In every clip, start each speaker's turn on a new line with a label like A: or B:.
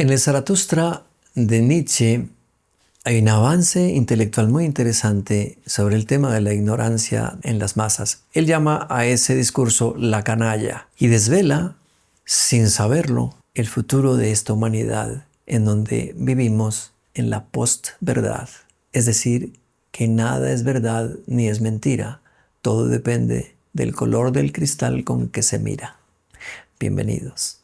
A: En el Zaratustra de Nietzsche hay un avance intelectual muy interesante sobre el tema de la ignorancia en las masas. Él llama a ese discurso la canalla y desvela, sin saberlo, el futuro de esta humanidad en donde vivimos en la postverdad. Es decir, que nada es verdad ni es mentira. Todo depende del color del cristal con que se mira. Bienvenidos.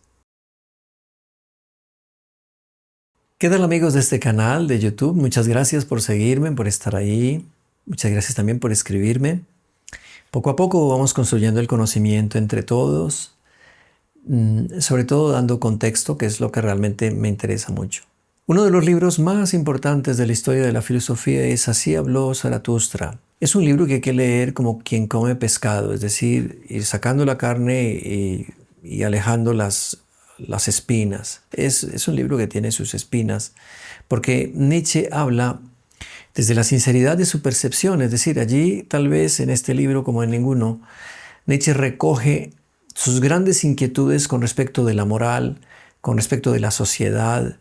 A: ¿Qué tal, amigos de este canal de YouTube? Muchas gracias por seguirme, por estar ahí. Muchas gracias también por escribirme. Poco a poco vamos construyendo el conocimiento entre todos, sobre todo dando contexto, que es lo que realmente me interesa mucho. Uno de los libros más importantes de la historia de la filosofía es Así habló Zaratustra. Es un libro que hay que leer como quien come pescado, es decir, ir sacando la carne y alejando las espinas. Es un libro que tiene sus espinas, porque Nietzsche habla desde la sinceridad de su percepción, es decir, allí tal vez en este libro como en ninguno, Nietzsche recoge sus grandes inquietudes con respecto de la moral, con respecto de la sociedad,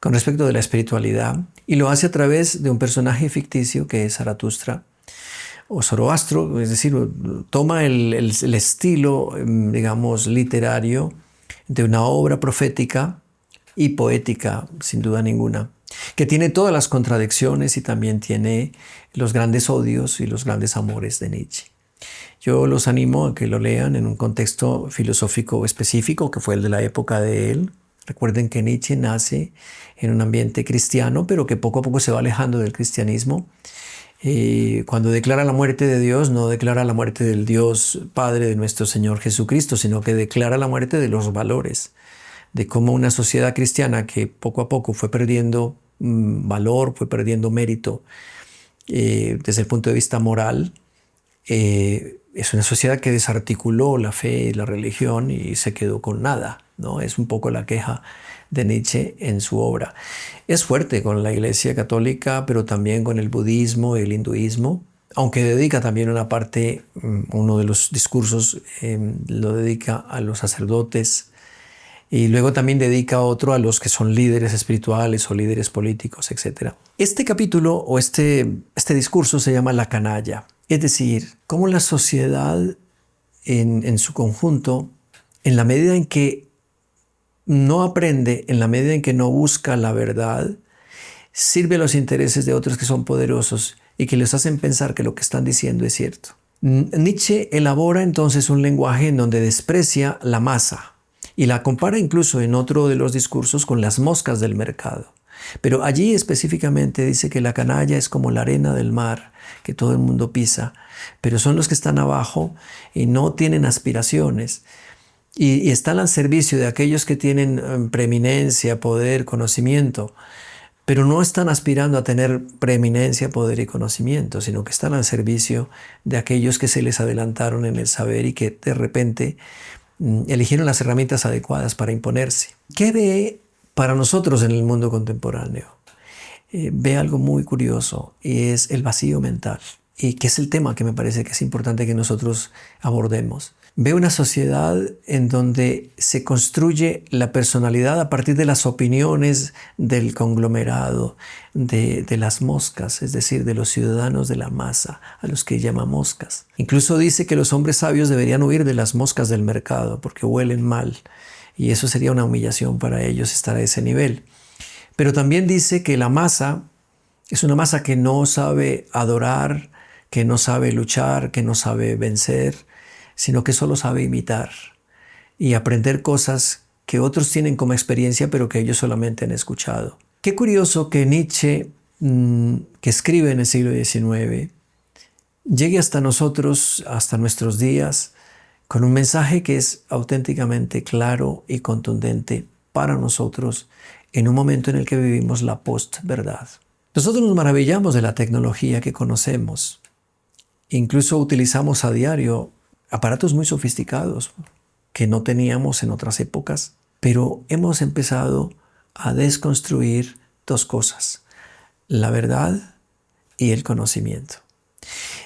A: con respecto de la espiritualidad, y lo hace a través de un personaje ficticio que es Zaratustra, o Zoroastro, es decir, toma el estilo, digamos, literario de una obra profética y poética, sin duda ninguna, que tiene todas las contradicciones y también tiene los grandes odios y los grandes amores de Nietzsche. Yo los animo a que lo lean en un contexto filosófico específico, que fue el de la época de él. Recuerden que Nietzsche nace en un ambiente cristiano, pero que poco a poco se va alejando del cristianismo. Cuando declara la muerte de Dios, no declara la muerte del Dios Padre de nuestro Señor Jesucristo, sino que declara la muerte de los valores, de cómo una sociedad cristiana que poco a poco fue perdiendo valor, fue perdiendo mérito desde el punto de vista moral, es una sociedad que desarticuló la fe y la religión y se quedó con nada, ¿no? Es un poco la queja de Nietzsche en su obra. Es fuerte con la Iglesia Católica, pero también con el budismo y el hinduismo, aunque dedica también una parte, uno de los discursos lo dedica a los sacerdotes y luego también dedica otro a los que son líderes espirituales o líderes políticos, etc. Este capítulo o este discurso se llama La canalla, es decir, cómo la sociedad en su conjunto, en la medida en que no aprende, en la medida en que no busca la verdad, sirve a los intereses de otros que son poderosos y que les hacen pensar que lo que están diciendo es cierto. Nietzsche elabora entonces un lenguaje en donde desprecia la masa y la compara incluso en otro de los discursos con las moscas del mercado. Pero allí específicamente dice que la canalla es como la arena del mar que todo el mundo pisa, pero son los que están abajo y no tienen aspiraciones. Y están al servicio de aquellos que tienen preeminencia, poder, conocimiento, pero no están aspirando a tener preeminencia, poder y conocimiento, sino que están al servicio de aquellos que se les adelantaron en el saber y que de repente eligieron las herramientas adecuadas para imponerse. ¿Qué ve para nosotros en el mundo contemporáneo? Ve algo muy curioso y es el vacío mental, y que es el tema que me parece que es importante que nosotros abordemos. Ve una sociedad en donde se construye la personalidad a partir de las opiniones del conglomerado, de las moscas, es decir, de los ciudadanos de la masa, a los que llama moscas. Incluso dice que los hombres sabios deberían huir de las moscas del mercado porque huelen mal, y eso sería una humillación para ellos estar a ese nivel. Pero también dice que la masa es una masa que no sabe adorar, que no sabe luchar, que no sabe vencer, sino que solo sabe imitar y aprender cosas que otros tienen como experiencia, pero que ellos solamente han escuchado. Qué curioso que Nietzsche, que escribe en el siglo XIX, llegue hasta nosotros, hasta nuestros días, con un mensaje que es auténticamente claro y contundente para nosotros en un momento en el que vivimos la postverdad. Nosotros nos maravillamos de la tecnología que conocemos. Incluso utilizamos a diario aparatos muy sofisticados que no teníamos en otras épocas, pero hemos empezado a desconstruir dos cosas: la verdad y el conocimiento.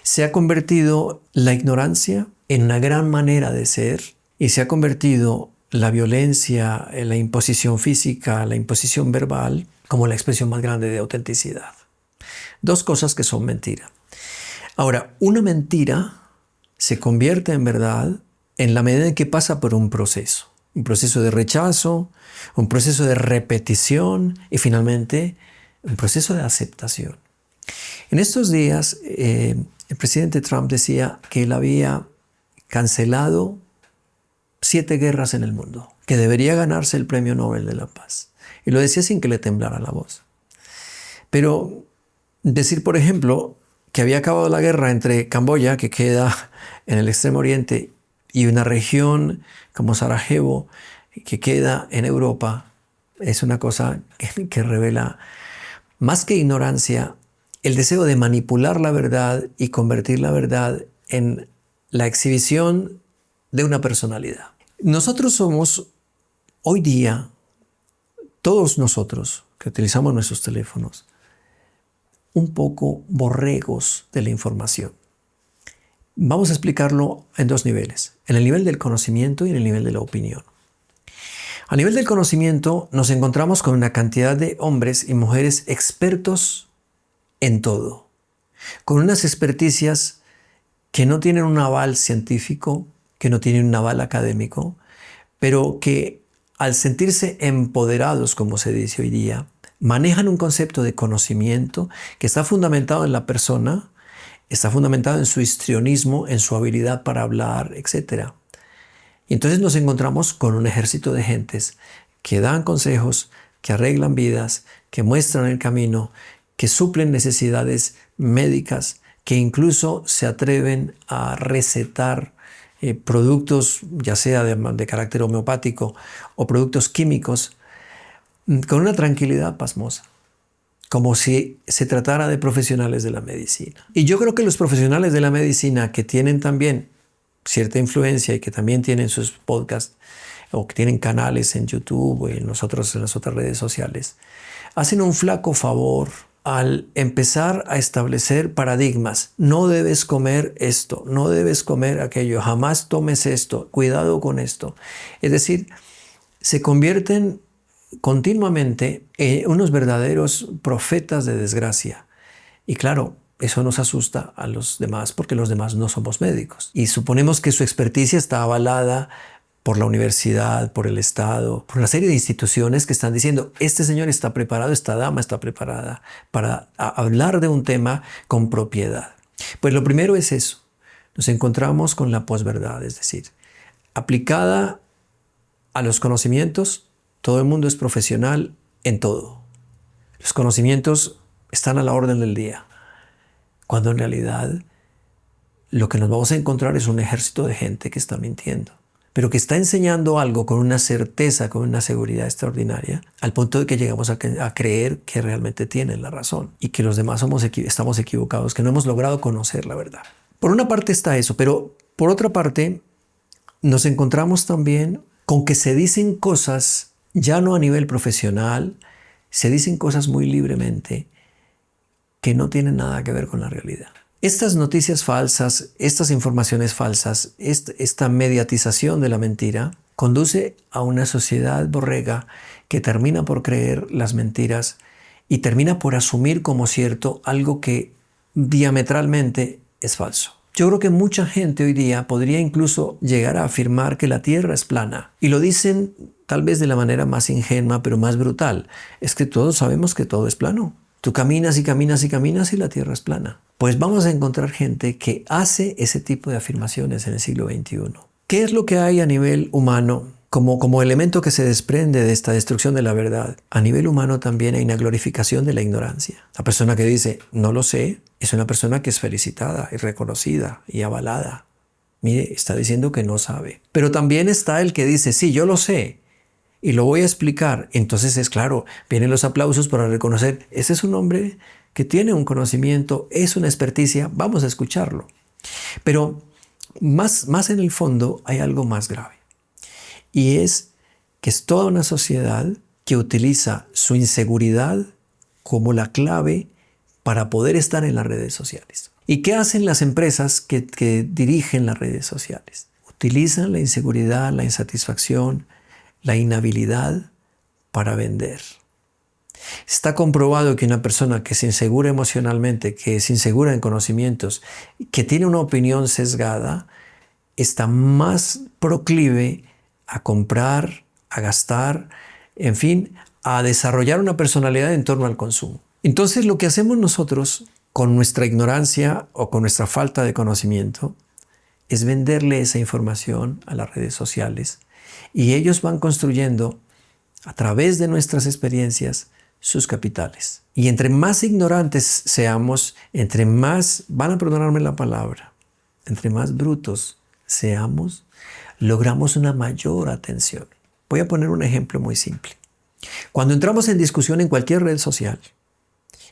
A: Se ha convertido la ignorancia en una gran manera de ser y se ha convertido la violencia, la imposición física, la imposición verbal como la expresión más grande de autenticidad. Dos cosas que son mentira. Ahora, una mentira se convierte en verdad en la medida en que pasa por un proceso de rechazo, un proceso de repetición y finalmente un proceso de aceptación. En estos días, el presidente Trump decía que él había cancelado 7 guerras en el mundo, que debería ganarse el Premio Nobel de la Paz. Y lo decía sin que le temblara la voz. Pero decir, por ejemplo, que había acabado la guerra entre Camboya, que queda en el Extremo Oriente, y una región como Sarajevo, que queda en Europa, es una cosa que revela, más que ignorancia, el deseo de manipular la verdad y convertir la verdad en la exhibición de una personalidad. Nosotros somos, hoy día, todos nosotros que utilizamos nuestros teléfonos, un poco borregos de la información. Vamos a explicarlo en 2 niveles, en el nivel del conocimiento y en el nivel de la opinión. A nivel del conocimiento nos encontramos con una cantidad de hombres y mujeres expertos en todo, con unas experticias que no tienen un aval científico, que no tienen un aval académico, pero que al sentirse empoderados, como se dice hoy día, manejan un concepto de conocimiento que está fundamentado en la persona, está fundamentado en su histrionismo, en su habilidad para hablar, etc. Y entonces nos encontramos con un ejército de gentes que dan consejos, que arreglan vidas, que muestran el camino, que suplen necesidades médicas, que incluso se atreven a recetar productos, ya sea de carácter homeopático o productos químicos, con una tranquilidad pasmosa, como si se tratara de profesionales de la medicina. Y yo creo que los profesionales de la medicina que tienen también cierta influencia y que también tienen sus podcasts o que tienen canales en YouTube o en las otras redes sociales, hacen un flaco favor al empezar a establecer paradigmas. No debes comer esto, no debes comer aquello, jamás tomes esto, cuidado con esto. Es decir, se convierten continuamente en unos verdaderos profetas de desgracia. Y claro, eso nos asusta a los demás porque los demás no somos médicos. Y suponemos que su experticia está avalada por la universidad, por el Estado, por una serie de instituciones que están diciendo, este señor está preparado, esta dama está preparada para hablar de un tema con propiedad. Pues lo primero es eso. Nos encontramos con la posverdad, es decir, aplicada a los conocimientos, todo el mundo es profesional en todo. Los conocimientos están a la orden del día, cuando en realidad lo que nos vamos a encontrar es un ejército de gente que está mintiendo, pero que está enseñando algo con una certeza, con una seguridad extraordinaria, al punto de que llegamos a creer que realmente tienen la razón y que los demás estamos equivocados, que no hemos logrado conocer la verdad. Por una parte está eso, pero por otra parte nos encontramos también con que se dicen cosas ya no a nivel profesional, se dicen cosas muy libremente que no tienen nada que ver con la realidad. Estas noticias falsas, estas informaciones falsas, esta mediatización de la mentira conduce a una sociedad borrega que termina por creer las mentiras y termina por asumir como cierto algo que diametralmente es falso. Yo creo que mucha gente hoy día podría incluso llegar a afirmar que la Tierra es plana. Y lo dicen tal vez de la manera más ingenua, pero más brutal. Es que todos sabemos que todo es plano. Tú caminas y caminas y caminas y la Tierra es plana. Pues vamos a encontrar gente que hace ese tipo de afirmaciones en el siglo XXI. ¿Qué es lo que hay a nivel humano como elemento que se desprende de esta destrucción de la verdad? A nivel humano también hay una glorificación de la ignorancia. La persona que dice, no lo sé, es una persona que es felicitada y reconocida y avalada. Mire, está diciendo que no sabe. Pero también está el que dice, sí, yo lo sé y lo voy a explicar. Entonces es claro, vienen los aplausos para reconocer, ese es un hombre que tiene un conocimiento, es una experticia, vamos a escucharlo. Pero más en el fondo hay algo más grave. Y es que es toda una sociedad que utiliza su inseguridad como la clave para poder estar en las redes sociales. ¿Y qué hacen las empresas que dirigen las redes sociales? Utilizan la inseguridad, la insatisfacción, la inhabilidad para vender. Está comprobado que una persona que es insegura emocionalmente, que es insegura en conocimientos, que tiene una opinión sesgada, está más proclive a comprar, a gastar, en fin, a desarrollar una personalidad en torno al consumo. Entonces, lo que hacemos nosotros con nuestra ignorancia o con nuestra falta de conocimiento es venderle esa información a las redes sociales y ellos van construyendo a través de nuestras experiencias sus capitales. Y entre más ignorantes seamos, entre más, van a perdonarme la palabra, entre más brutos seamos, logramos una mayor atención. Voy a poner un ejemplo muy simple. Cuando entramos en discusión en cualquier red social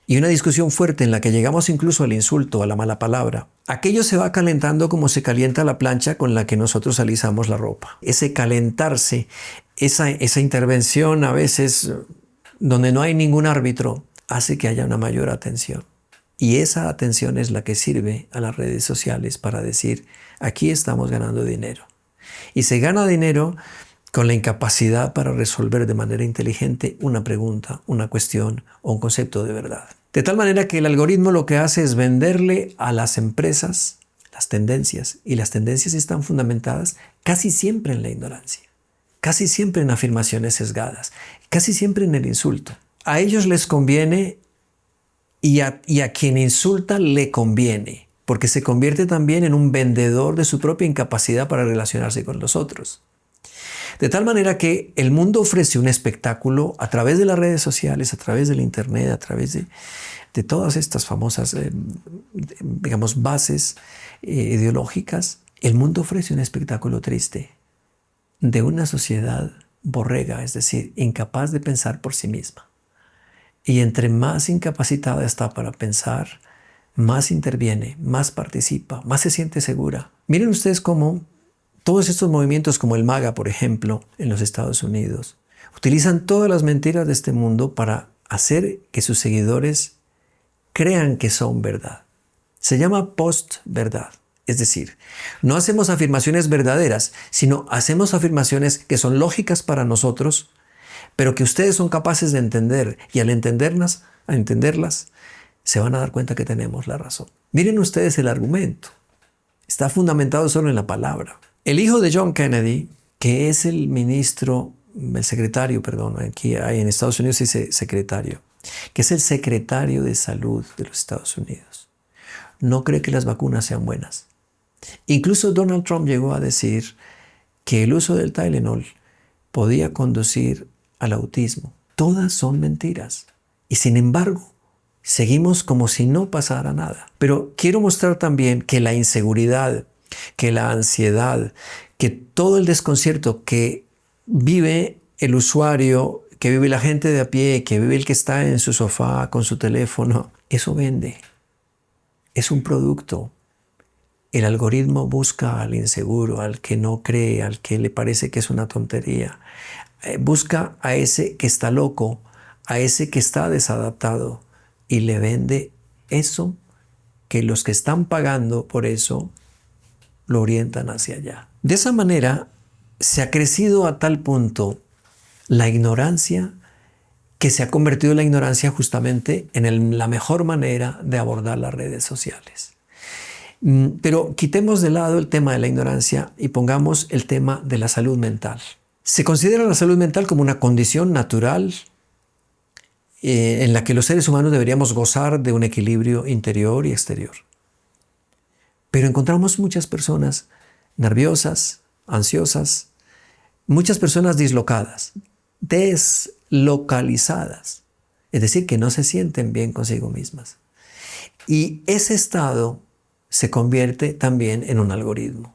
A: y una discusión fuerte en la que llegamos incluso al insulto, a la mala palabra, aquello se va calentando como se calienta la plancha con la que nosotros alisamos la ropa. Ese calentarse, esa intervención a veces donde no hay ningún árbitro, hace que haya una mayor atención. Y esa atención es la que sirve a las redes sociales para decir, aquí estamos ganando dinero. Y se gana dinero con la incapacidad para resolver de manera inteligente una pregunta, una cuestión o un concepto de verdad. De tal manera que el algoritmo lo que hace es venderle a las empresas las tendencias, y las tendencias están fundamentadas casi siempre en la ignorancia, casi siempre en afirmaciones sesgadas, casi siempre en el insulto. A ellos les conviene y a quien insulta le conviene, porque se convierte también en un vendedor de su propia incapacidad para relacionarse con los otros. De tal manera que el mundo ofrece un espectáculo a través de las redes sociales, a través del internet, a través de todas estas famosas, digamos, bases ideológicas. El mundo ofrece un espectáculo triste de una sociedad borrega, es decir, incapaz de pensar por sí misma. Y entre más incapacitada está para pensar, más interviene, más participa, más se siente segura. Miren ustedes cómo todos estos movimientos como el MAGA, por ejemplo, en los Estados Unidos, utilizan todas las mentiras de este mundo para hacer que sus seguidores crean que son verdad. Se llama post-verdad. Es decir, no hacemos afirmaciones verdaderas, sino hacemos afirmaciones que son lógicas para nosotros, pero que ustedes son capaces de entender, y al entenderlas, se van a dar cuenta que tenemos la razón. Miren ustedes el argumento. Está fundamentado solo en la palabra. El hijo de John Kennedy, que es el secretario, aquí en Estados Unidos dice secretario, que es el secretario de salud de los Estados Unidos, no cree que las vacunas sean buenas. Incluso Donald Trump llegó a decir que el uso del Tylenol podía conducir al autismo. Todas son mentiras. Y sin embargo, seguimos como si no pasara nada. Pero quiero mostrar también que la inseguridad, que la ansiedad, que todo el desconcierto que vive el usuario, que vive la gente de a pie, que vive el que está en su sofá con su teléfono, eso vende. Es un producto. El algoritmo busca al inseguro, al que no cree, al que le parece que es una tontería. Busca a ese que está loco, a ese que está desadaptado, y le vende eso que los que están pagando por eso lo orientan hacia allá. De esa manera se ha crecido a tal punto la ignorancia que se ha convertido la ignorancia justamente en la mejor manera de abordar las redes sociales. Pero quitemos de lado el tema de la ignorancia y pongamos el tema de la salud mental. Se considera la salud mental como una condición natural en la que los seres humanos deberíamos gozar de un equilibrio interior y exterior. Pero encontramos muchas personas nerviosas, ansiosas, muchas personas dislocadas, deslocalizadas, es decir, que no se sienten bien consigo mismas. Y ese estado se convierte también en un algoritmo,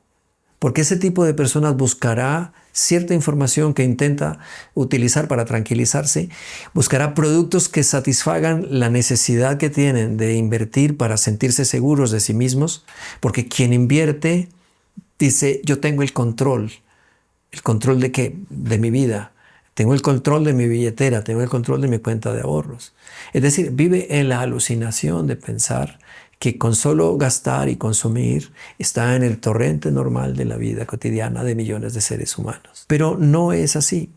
A: porque ese tipo de personas buscará cierta información que intenta utilizar para tranquilizarse, buscará productos que satisfagan la necesidad que tienen de invertir para sentirse seguros de sí mismos, porque quien invierte dice, yo tengo el control de qué, de mi vida, tengo el control de mi billetera, tengo el control de mi cuenta de ahorros. Es decir, vive en la alucinación de pensar que con solo gastar y consumir está en el torrente normal de la vida cotidiana de millones de seres humanos. Pero no es así.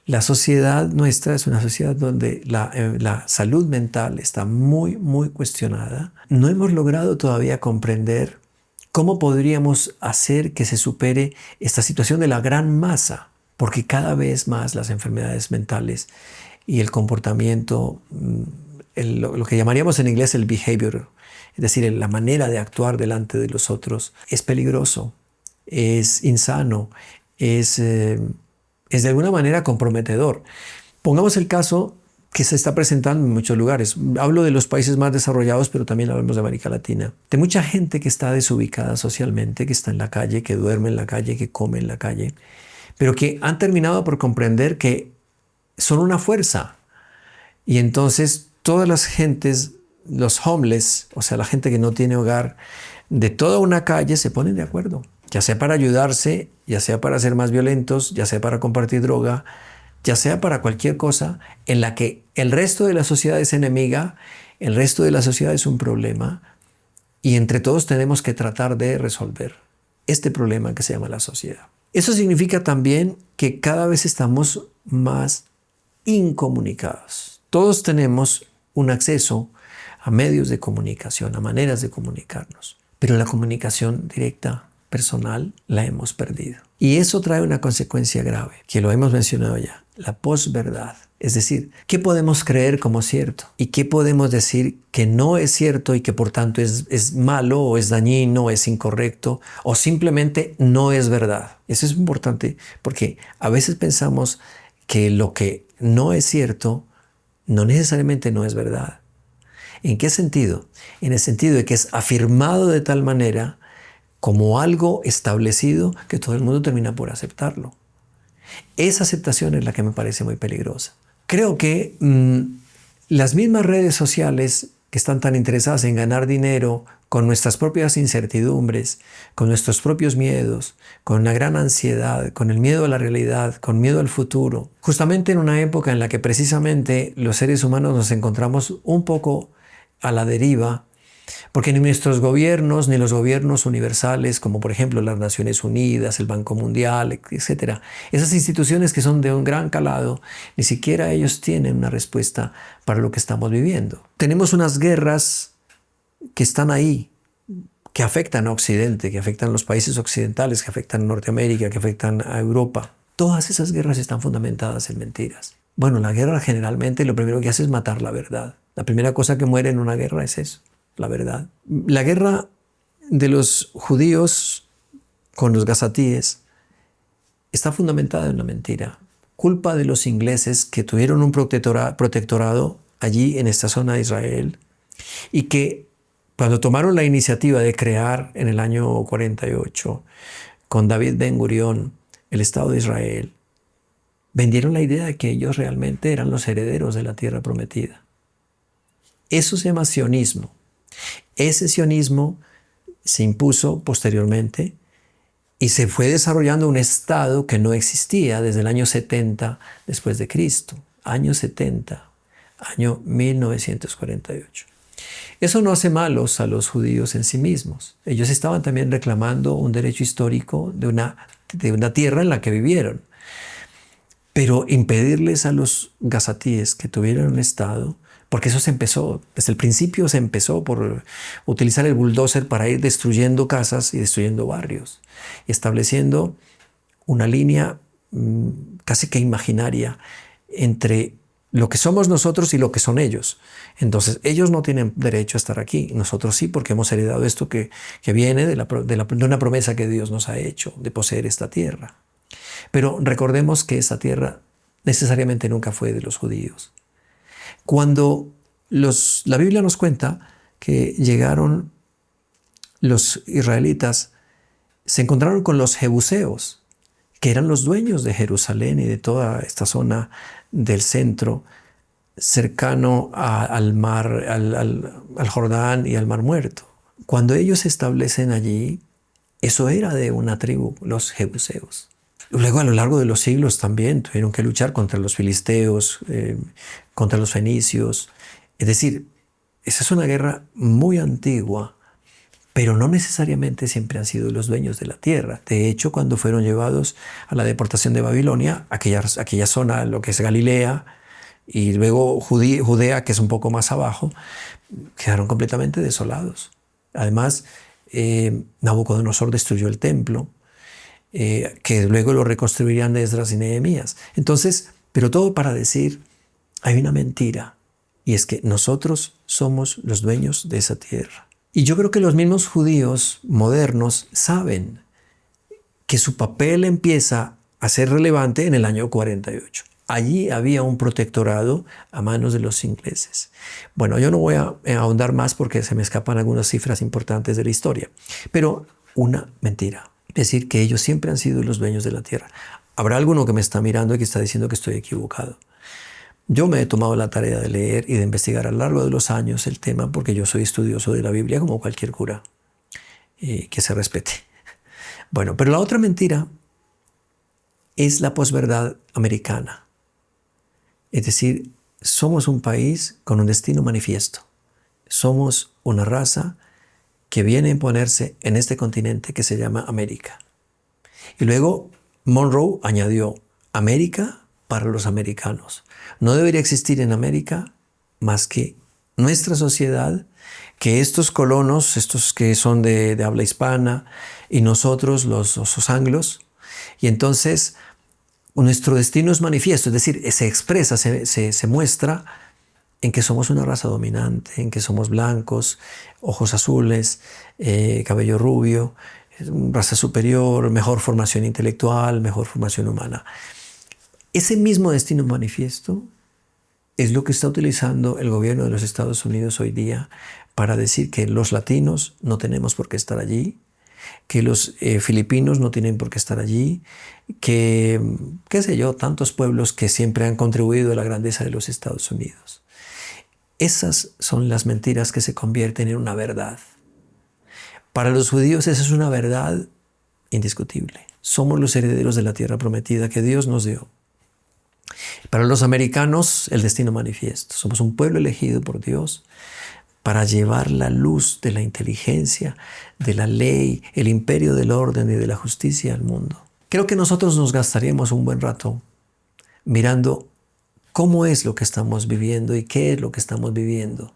A: La sociedad nuestra es una sociedad donde la salud mental está muy, muy cuestionada. No hemos logrado todavía comprender cómo podríamos hacer que se supere esta situación de la gran masa, porque cada vez más las enfermedades mentales y el comportamiento, lo que llamaríamos en inglés el behavior, es decir, la manera de actuar delante de los otros, es peligroso, es insano, es de alguna manera comprometedor. Pongamos el caso que se está presentando en muchos lugares. Hablo de los países más desarrollados, pero también hablamos de América Latina. De mucha gente que está desubicada socialmente, que está en la calle, que duerme en la calle, que come en la calle, pero que han terminado por comprender que son una fuerza. Y entonces todas las gentes, los homeless, o sea, la gente que no tiene hogar, de toda una calle se ponen de acuerdo. Ya sea para ayudarse, ya sea para ser más violentos, ya sea para compartir droga, ya sea para cualquier cosa en la que el resto de la sociedad es enemiga, el resto de la sociedad es un problema y entre todos tenemos que tratar de resolver este problema que se llama la sociedad. Eso significa también que cada vez estamos más incomunicados. Todos tenemos un acceso a medios de comunicación, a maneras de comunicarnos, pero la comunicación directa, personal, la hemos perdido. Y eso trae una consecuencia grave, que lo hemos mencionado ya, la posverdad. Es decir, ¿qué podemos creer como cierto? ¿Y qué podemos decir que no es cierto y que por tanto es malo o es dañino o es incorrecto o simplemente no es verdad? Eso es importante porque a veces pensamos que lo que no es cierto no necesariamente no es verdad. ¿En qué sentido? En el sentido de que es afirmado de tal manera como algo establecido que todo el mundo termina por aceptarlo. Esa aceptación es la que me parece muy peligrosa. Creo que las mismas redes sociales que están tan interesadas en ganar dinero con nuestras propias incertidumbres, con nuestros propios miedos, con una gran ansiedad, con el miedo a la realidad, con miedo al futuro, justamente en una época en la que precisamente los seres humanos nos encontramos un poco a la deriva, porque ni nuestros gobiernos, ni los gobiernos universales, como por ejemplo las Naciones Unidas, el Banco Mundial, etc., esas instituciones que son de un gran calado, ni siquiera ellos tienen una respuesta para lo que estamos viviendo. Tenemos unas guerras que están ahí, que afectan a Occidente, que afectan a los países occidentales, que afectan a Norteamérica, que afectan a Europa. Todas esas guerras están fundamentadas en mentiras. Bueno, la guerra generalmente lo primero que hace es matar la verdad. La primera cosa que muere en una guerra es eso, la verdad. La guerra de los judíos con los gazatíes está fundamentada en una mentira. Culpa de los ingleses que tuvieron un protectorado allí en esta zona de Israel y que cuando tomaron la iniciativa de crear en el año 48 con David Ben Gurión el Estado de Israel, vendieron la idea de que ellos realmente eran los herederos de la tierra prometida. Eso se llama sionismo. Ese sionismo se impuso posteriormente y se fue desarrollando un Estado que no existía desde el año 70 después de Cristo, año 70, año 1948. Eso no hace malos a los judíos en sí mismos. Ellos estaban también reclamando un derecho histórico de una tierra en la que vivieron. Pero impedirles a los gazatíes que tuvieran un Estado, porque eso se empezó, desde el principio se empezó por utilizar el bulldozer para ir destruyendo casas y destruyendo barrios, y estableciendo una línea casi que imaginaria entre lo que somos nosotros y lo que son ellos. Entonces, ellos no tienen derecho a estar aquí, nosotros sí, porque hemos heredado esto que viene de una promesa que Dios nos ha hecho, de poseer esta tierra. Pero recordemos que esa tierra necesariamente nunca fue de los judíos. Cuando la Biblia nos cuenta que llegaron los israelitas, se encontraron con los jebuseos, que eran los dueños de Jerusalén y de toda esta zona del centro, cercano al mar, al Jordán y al Mar Muerto. Cuando ellos se establecen allí, eso era de una tribu, los jebuseos. Luego, a lo largo de los siglos también tuvieron que luchar contra los filisteos, contra los fenicios. Es decir, esa es una guerra muy antigua, pero no necesariamente siempre han sido los dueños de la tierra. De hecho, cuando fueron llevados a la deportación de Babilonia, aquella zona, lo que es Galilea, y luego Judea, que es un poco más abajo, quedaron completamente desolados. Además, Nabucodonosor destruyó el templo, que luego lo reconstruirían de Esdras y Nehemías. Entonces, pero todo para decir, hay una mentira, y es que nosotros somos los dueños de esa tierra. Y yo creo que los mismos judíos modernos saben que su papel empieza a ser relevante en el año 48. Allí había un protectorado a manos de los ingleses. Bueno, yo no voy a ahondar más porque se me escapan algunas cifras importantes de la historia, pero una mentira. Es decir, que ellos siempre han sido los dueños de la tierra. Habrá alguno que me está mirando y que está diciendo que estoy equivocado. Yo me he tomado la tarea de leer y de investigar a lo largo de los años el tema porque yo soy estudioso de la Biblia como cualquier cura, que se respete. Bueno, pero la otra mentira es la posverdad americana. Es decir, somos un país con un destino manifiesto. Somos una raza que viene a imponerse en este continente que se llama América. Y luego Monroe añadió América para los americanos. No debería existir en América más que nuestra sociedad, que estos colonos, estos que son de habla hispana, y nosotros los anglos, y entonces nuestro destino es manifiesto, es decir, se expresa, se muestra en que somos una raza dominante, en que somos blancos, ojos azules, cabello rubio, raza superior, mejor formación intelectual, mejor formación humana. Ese mismo destino manifiesto es lo que está utilizando el gobierno de los Estados Unidos hoy día para decir que los latinos no tenemos por qué estar allí, que los filipinos no tienen por qué estar allí, que, qué sé yo, tantos pueblos que siempre han contribuido a la grandeza de los Estados Unidos. Esas son las mentiras que se convierten en una verdad. Para los judíos esa es una verdad indiscutible. Somos los herederos de la tierra prometida que Dios nos dio. Para los americanos, el destino manifiesto. Somos un pueblo elegido por Dios para llevar la luz de la inteligencia, de la ley, el imperio del orden y de la justicia al mundo. Creo que nosotros nos gastaríamos un buen rato mirando cómo es lo que estamos viviendo y qué es lo que estamos viviendo.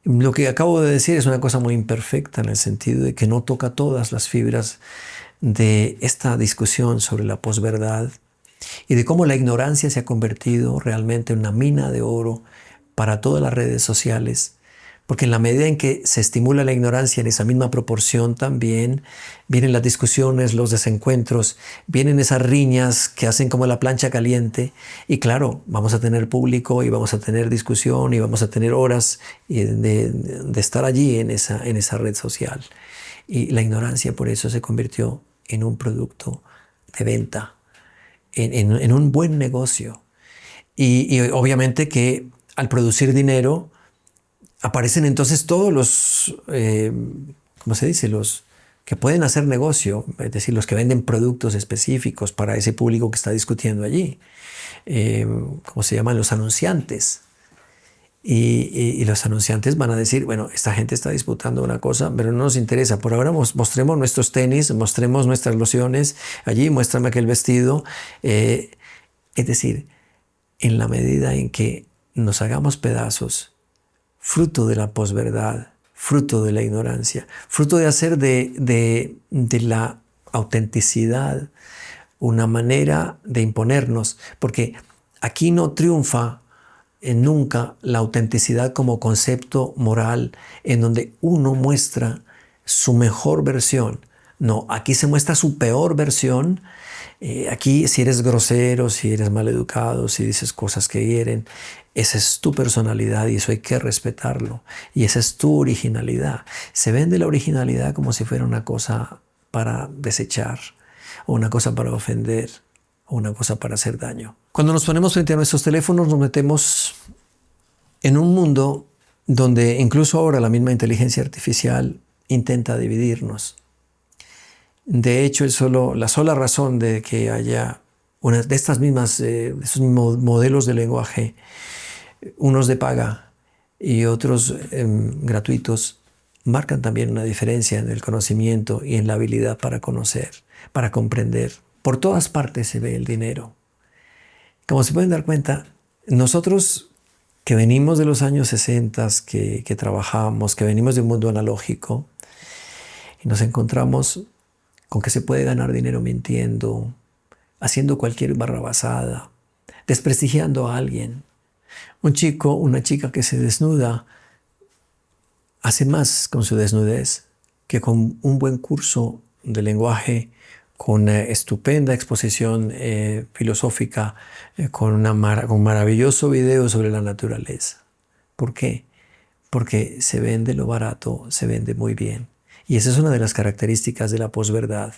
A: Lo que acabo de decir es una cosa muy imperfecta en el sentido de que no toca todas las fibras de esta discusión sobre la posverdad y de cómo la ignorancia se ha convertido realmente en una mina de oro para todas las redes sociales, porque en la medida en que se estimula la ignorancia en esa misma proporción también vienen las discusiones, los desencuentros, vienen esas riñas que hacen como la plancha caliente y claro, vamos a tener público y vamos a tener discusión y vamos a tener horas de estar allí en esa red social. Y la ignorancia por eso se convirtió en un producto de venta, en un buen negocio. Y obviamente que al producir dinero aparecen entonces todos los, ¿cómo se dice? Los que pueden hacer negocio, es decir, los que venden productos específicos para ese público que está discutiendo allí. ¿Cómo se llaman? Los anunciantes. Y los anunciantes van a decir, bueno, esta gente está disputando una cosa, pero no nos interesa. Por ahora mostremos nuestros tenis, mostremos nuestras lociones, allí muéstrame aquel vestido. Es decir, en la medida en que nos hagamos pedazos, fruto de la posverdad, fruto de la ignorancia, fruto de hacer de la autenticidad una manera de imponernos, porque aquí no triunfa nunca la autenticidad como concepto moral en donde uno muestra su mejor versión. No, aquí se muestra su peor versión. Aquí si eres grosero, si eres maleducado, si dices cosas que hieren, esa es tu personalidad y eso hay que respetarlo. Y esa es tu originalidad. Se vende la originalidad como si fuera una cosa para desechar o una cosa para ofender o una cosa para hacer daño. Cuando nos ponemos frente a nuestros teléfonos nos metemos en un mundo donde incluso ahora la misma inteligencia artificial intenta dividirnos. De hecho, la sola razón de que haya una de estas mismas, esos mismos modelos de lenguaje, unos de paga y otros gratuitos, marcan también una diferencia en el conocimiento y en la habilidad para conocer, para comprender. Por todas partes se ve el dinero. Como se pueden dar cuenta, nosotros que venimos de los años 60, que trabajamos, que venimos de un mundo analógico, y nos encontramos con que se puede ganar dinero mintiendo, haciendo cualquier barrabasada, desprestigiando a alguien. Un chico, una chica que se desnuda, hace más con su desnudez que con un buen curso de lenguaje, con una estupenda exposición filosófica, con un maravilloso video sobre la naturaleza. ¿Por qué? Porque se vende lo barato, se vende muy bien. Y esa es una de las características de la posverdad.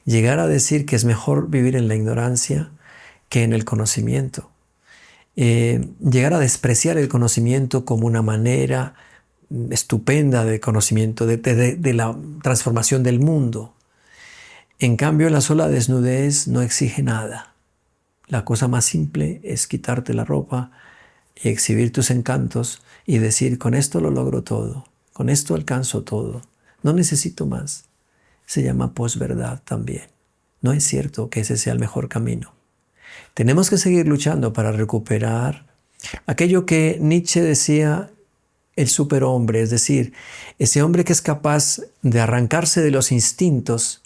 A: Llegar a decir que es mejor vivir en la ignorancia que en el conocimiento. Llegar a despreciar el conocimiento como una manera estupenda de conocimiento, de la transformación del mundo. En cambio, la sola desnudez no exige nada. La cosa más simple es quitarte la ropa y exhibir tus encantos y decir, con esto lo logro todo, con esto alcanzo todo, no necesito más. Se llama posverdad también. No es cierto que ese sea el mejor camino. Tenemos que seguir luchando para recuperar aquello que Nietzsche decía el superhombre, es decir, ese hombre que es capaz de arrancarse de los instintos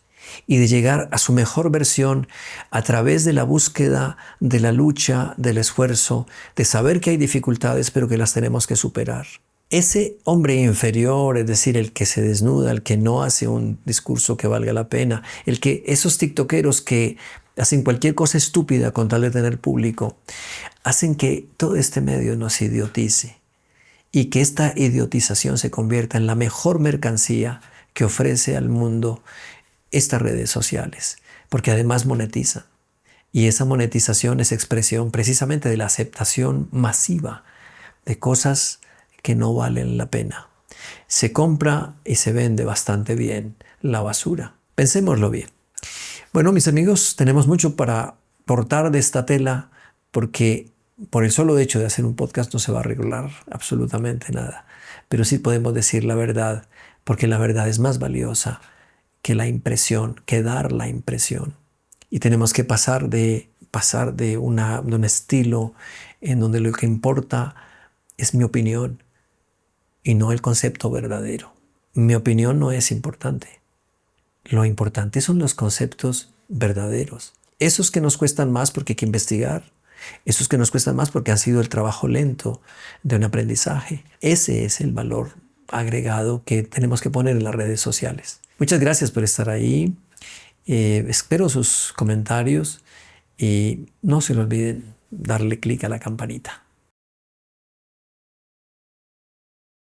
A: y de llegar a su mejor versión a través de la búsqueda, de la lucha, del esfuerzo, de saber que hay dificultades pero que las tenemos que superar. Ese hombre inferior, es decir, el que se desnuda, el que no hace un discurso que valga la pena, esos tiktokeros que hacen cualquier cosa estúpida con tal de tener público, hacen que todo este medio nos idiotice y que esta idiotización se convierta en la mejor mercancía que ofrece al mundo estas redes sociales, porque además monetizan. Y esa monetización es expresión precisamente de la aceptación masiva de cosas que no valen la pena. Se compra y se vende bastante bien la basura. Pensémoslo bien. Bueno, mis amigos, tenemos mucho para cortar de esta tela porque por el solo hecho de hacer un podcast no se va a arreglar absolutamente nada. Pero sí podemos decir la verdad, porque la verdad es más valiosa que la impresión, que dar la impresión. Y tenemos que pasar de un estilo en donde lo que importa es mi opinión y no el concepto verdadero. Mi opinión no es importante. Lo importante son los conceptos verdaderos. Esos que nos cuestan más porque hay que investigar. Esos que nos cuestan más porque han sido el trabajo lento de un aprendizaje. Ese es el valor agregado que tenemos que poner en las redes sociales. Muchas gracias por estar ahí. Espero sus comentarios y no se olviden darle clic a la campanita.